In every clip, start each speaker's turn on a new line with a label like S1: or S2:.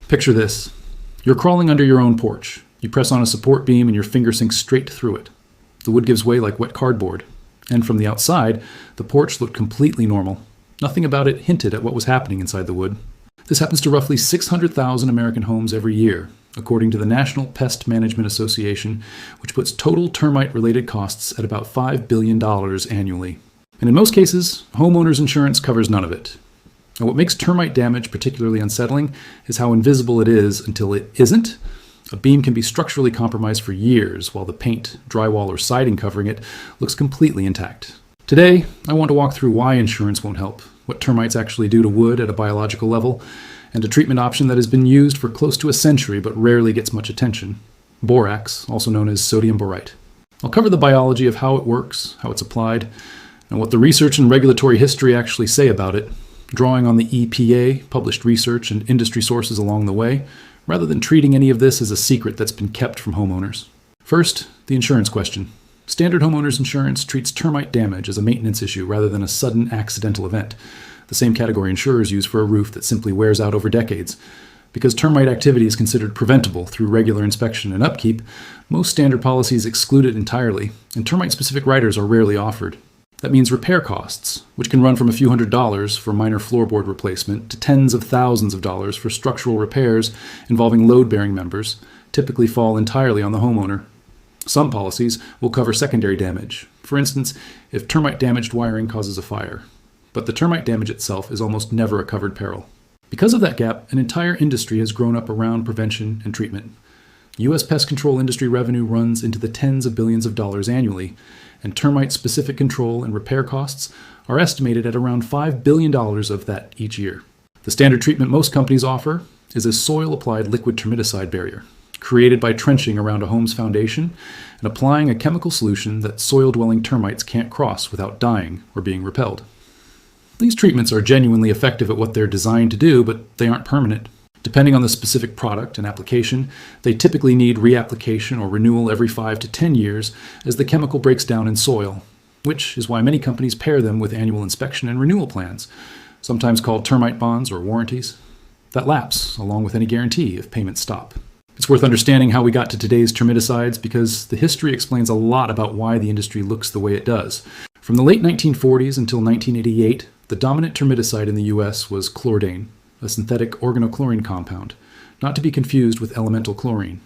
S1: Picture this. You're crawling under your own porch. You press on a support beam and your finger sinks straight through it. The wood gives way like wet cardboard. And from the outside, the porch looked completely normal. Nothing about it hinted at what was happening inside the wood. This happens to roughly 600,000 American homes every year, according to the National Pest Management Association, which puts total termite-related costs at about $5 billion annually. And in most cases, homeowners insurance covers none of it. And what makes termite damage particularly unsettling is how invisible it is until it isn't. A beam can be structurally compromised for years, while the paint, drywall, or siding covering it looks completely intact. Today, I want to walk through why insurance won't help, what termites actually do to wood at a biological level, and a treatment option that has been used for close to a century but rarely gets much attention: borax, also known as sodium borate. I'll cover the biology of how it works, how it's applied, and what the research and regulatory history actually say about it, drawing on the EPA, published research, and industry sources along the way, rather than treating any of this as a secret that's been kept from homeowners. First, the insurance question. Standard homeowners insurance treats termite damage as a maintenance issue rather than a sudden accidental event, the same category insurers use for a roof that simply wears out over decades. Because termite activity is considered preventable through regular inspection and upkeep, most standard policies exclude it entirely, and termite-specific riders are rarely offered. That means repair costs, which can run from a few $100s for minor floorboard replacement to tens of thousands of dollars for structural repairs involving load-bearing members, typically fall entirely on the homeowner. Some policies will cover secondary damage, for instance, if termite-damaged wiring causes a fire. But the termite damage itself is almost never a covered peril. Because of that gap, an entire industry has grown up around prevention and treatment. U.S. pest control industry revenue runs into the tens of billions of dollars annually, and termite-specific control and repair costs are estimated at around $5 billion of that each year. The standard treatment most companies offer is a soil-applied liquid termiticide barrier, created by trenching around a home's foundation and applying a chemical solution that soil-dwelling termites can't cross without dying or being repelled. These treatments are genuinely effective at what they're designed to do, but they aren't permanent. Depending on the specific product and application, they typically need reapplication or renewal every 5 to 10 years as the chemical breaks down in soil, which is why many companies pair them with annual inspection and renewal plans, sometimes called termite bonds or warranties, that lapse along with any guarantee if payments stop. It's worth understanding how we got to today's termiticides because the history explains a lot about why the industry looks the way it does. From the late 1940s until 1988, the dominant termiticide in the U.S. was chlordane, a synthetic organochlorine compound, not to be confused with elemental chlorine.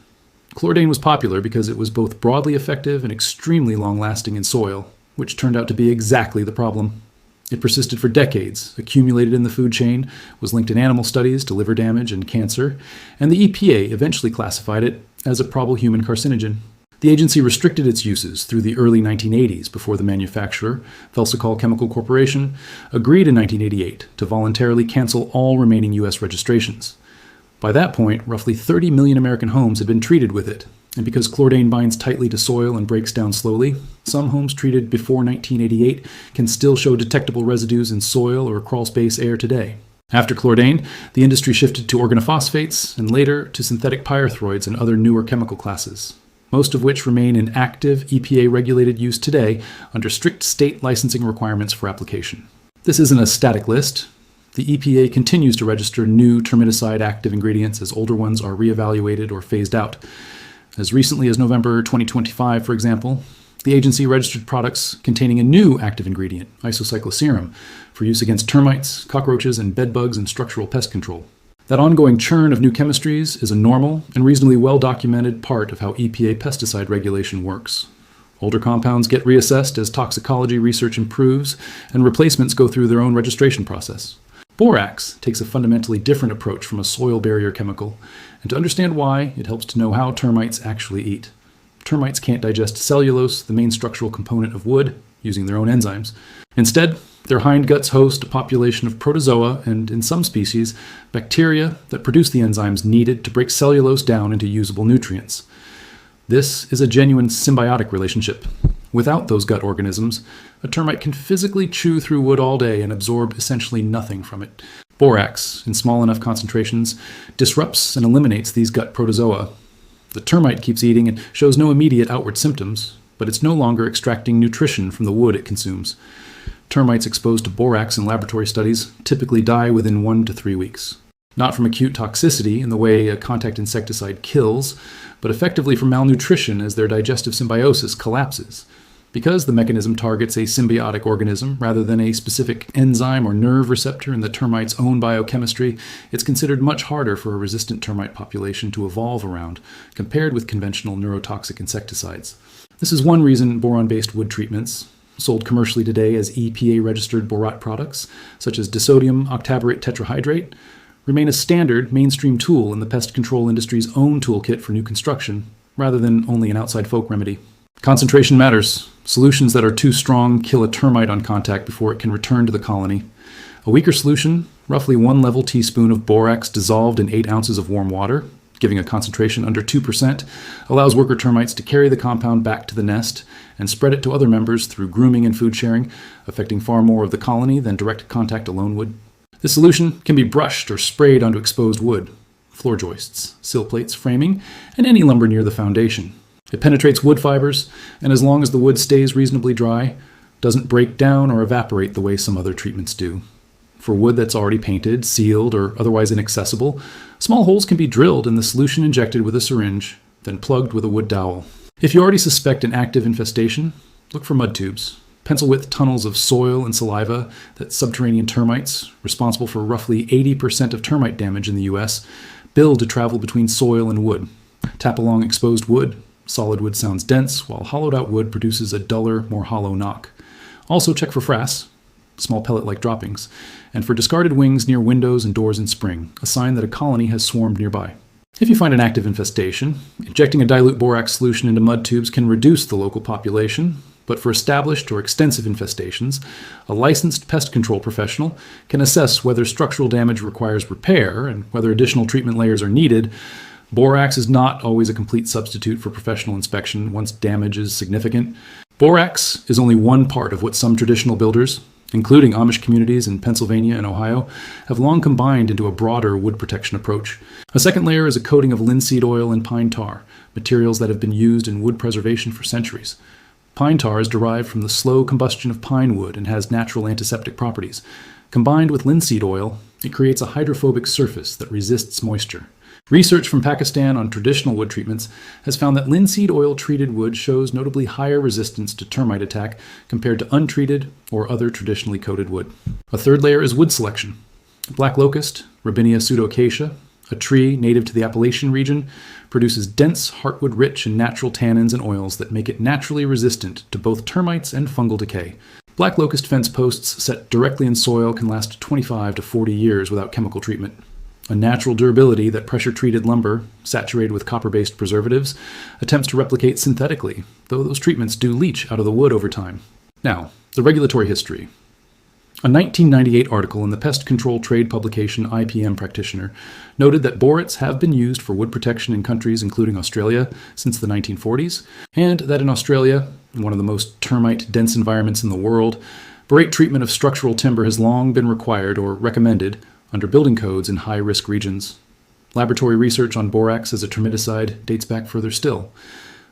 S1: Chlordane was popular because it was both broadly effective and extremely long-lasting in soil, which turned out to be exactly the problem. It persisted for decades, accumulated in the food chain, was linked in animal studies to liver damage and cancer, and the EPA eventually classified it as a probable human carcinogen. The agency restricted its uses through the early 1980s before the manufacturer, Velsicol Chemical Corporation, agreed in 1988 to voluntarily cancel all remaining U.S. registrations. By that point, roughly 30 million American homes had been treated with it, and because chlordane binds tightly to soil and breaks down slowly, some homes treated before 1988 can still show detectable residues in soil or crawl space air today. After chlordane, the industry shifted to organophosphates and later to synthetic pyrethroids and other newer chemical classes, most of which remain in active EPA-regulated use today under strict state licensing requirements for application. This isn't a static list. The EPA continues to register new termiticide active ingredients as older ones are reevaluated or phased out. As recently as November 2025, for example, the agency registered products containing a new active ingredient, isocycloserum, for use against termites, cockroaches, and bedbugs in structural pest control. That ongoing churn of new chemistries is a normal and reasonably well-documented part of how EPA pesticide regulation works. Older compounds get reassessed as toxicology research improves, and replacements go through their own registration process. Borax takes a fundamentally different approach from a soil barrier chemical, and to understand why, it helps to know how termites actually eat. Termites can't digest cellulose, the main structural component of wood, using their own enzymes. Instead, their hindguts host a population of protozoa and, in some species, bacteria that produce the enzymes needed to break cellulose down into usable nutrients. This is a genuine symbiotic relationship. Without those gut organisms, a termite can physically chew through wood all day and absorb essentially nothing from it. Borax, in small enough concentrations, disrupts and eliminates these gut protozoa. The termite keeps eating and shows no immediate outward symptoms, but it's no longer extracting nutrition from the wood it consumes. Termites exposed to borax in laboratory studies typically die within 1 to 3 weeks. Not from acute toxicity in the way a contact insecticide kills, but effectively from malnutrition as their digestive symbiosis collapses. Because the mechanism targets a symbiotic organism rather than a specific enzyme or nerve receptor in the termite's own biochemistry, it's considered much harder for a resistant termite population to evolve around, compared with conventional neurotoxic insecticides. This is one reason boron-based wood treatments, sold commercially today as EPA-registered borat products, such as disodium octaborate tetrahydrate, remain a standard mainstream tool in the pest control industry's own toolkit for new construction, rather than only an outside folk remedy. Concentration matters. Solutions that are too strong kill a termite on contact before it can return to the colony. A weaker solution, roughly 1 level teaspoon of borax dissolved in 8 ounces of warm water, giving a concentration under 2%, allows worker termites to carry the compound back to the nest and spread it to other members through grooming and food sharing, affecting far more of the colony than direct contact alone would. This solution can be brushed or sprayed onto exposed wood, floor joists, sill plates, framing, and any lumber near the foundation. It penetrates wood fibers, and as long as the wood stays reasonably dry, doesn't break down or evaporate the way some other treatments do. For wood that's already painted, sealed, or otherwise inaccessible, small holes can be drilled and the solution injected with a syringe, then plugged with a wood dowel. If you already suspect an active infestation, look for mud tubes, pencil-width tunnels of soil and saliva that subterranean termites, responsible for roughly 80% of termite damage in the U.S., build to travel between soil and wood. Tap along exposed wood. Solid wood sounds dense, while hollowed-out wood produces a duller, more hollow knock. Also check for frass, small pellet-like droppings, and for discarded wings near windows and doors in spring, a sign that a colony has swarmed nearby. If you find an active infestation, injecting a dilute borax solution into mud tubes can reduce the local population, but for established or extensive infestations, a licensed pest control professional can assess whether structural damage requires repair and whether additional treatment layers are needed. Borax is not always a complete substitute for professional inspection once damage is significant. Borax is only one part of what some traditional builders, including Amish communities in Pennsylvania and Ohio, have long combined into a broader wood protection approach. A second layer is a coating of linseed oil and pine tar, materials that have been used in wood preservation for centuries. Pine tar is derived from the slow combustion of pine wood and has natural antiseptic properties. Combined with linseed oil, it creates a hydrophobic surface that resists moisture. Research from Pakistan on traditional wood treatments has found that linseed oil-treated wood shows notably higher resistance to termite attack compared to untreated or other traditionally coated wood. A third layer is wood selection. Black locust, Robinia pseudoacacia, a tree native to the Appalachian region, produces dense, heartwood-rich and natural tannins and oils that make it naturally resistant to both termites and fungal decay. Black locust fence posts set directly in soil can last 25 to 40 years without chemical treatment. A natural durability that pressure-treated lumber, saturated with copper-based preservatives, attempts to replicate synthetically, though those treatments do leach out of the wood over time. Now, the regulatory history. A 1998 article in the pest control trade publication IPM Practitioner noted that borates have been used for wood protection in countries including Australia since the 1940s, and that in Australia, one of the most termite-dense environments in the world, borate treatment of structural timber has long been required or recommended under building codes in high-risk regions. Laboratory research on borax as a termiticide dates back further still.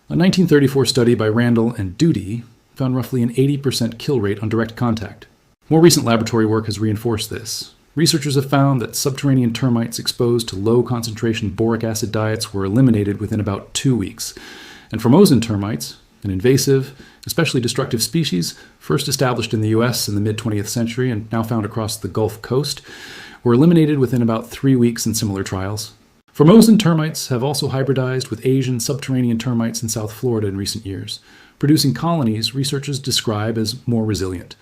S1: A 1934 study by Randall and Doody found roughly an 80% kill rate on direct contact. More recent laboratory work has reinforced this. Researchers have found that subterranean termites exposed to low-concentration boric acid diets were eliminated within about 2 weeks. And Formosan termites, an invasive, especially destructive species, first established in the U.S. in the mid-20th century and now found across the Gulf Coast, were eliminated within about 3 weeks in similar trials. Formosan termites have also hybridized with Asian subterranean termites in South Florida in recent years, producing colonies researchers describe as more resilient.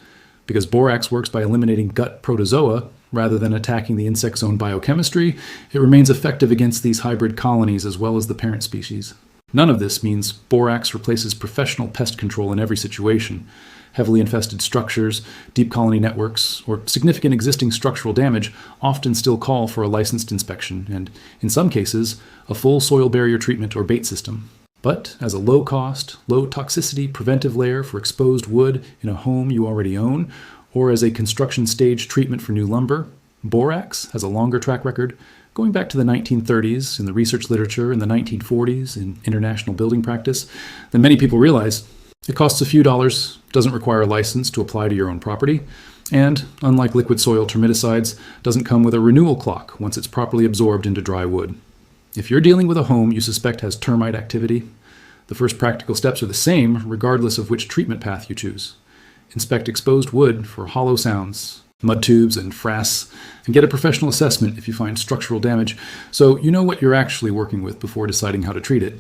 S1: Because borax works by eliminating gut protozoa rather than attacking the insect's own biochemistry, it remains effective against these hybrid colonies as well as the parent species. None of this means borax replaces professional pest control in every situation. Heavily infested structures, deep colony networks, or significant existing structural damage often still call for a licensed inspection and, in some cases, a full soil barrier treatment or bait system. But as a low-cost, low-toxicity preventive layer for exposed wood in a home you already own, or as a construction stage treatment for new lumber, borax has a longer track record, going back to the 1930s in the research literature and the 1940s in international building practice, than many people realize. It costs a few dollars, doesn't require a license to apply to your own property, And, unlike liquid soil termiticides, doesn't come with a renewal clock once it's properly absorbed into dry wood. If you're dealing with a home you suspect has termite activity, the first practical steps are the same regardless of which treatment path you choose. Inspect exposed wood for hollow sounds, mud tubes, and frass, and get a professional assessment if you find structural damage so you know what you're actually working with before deciding how to treat it.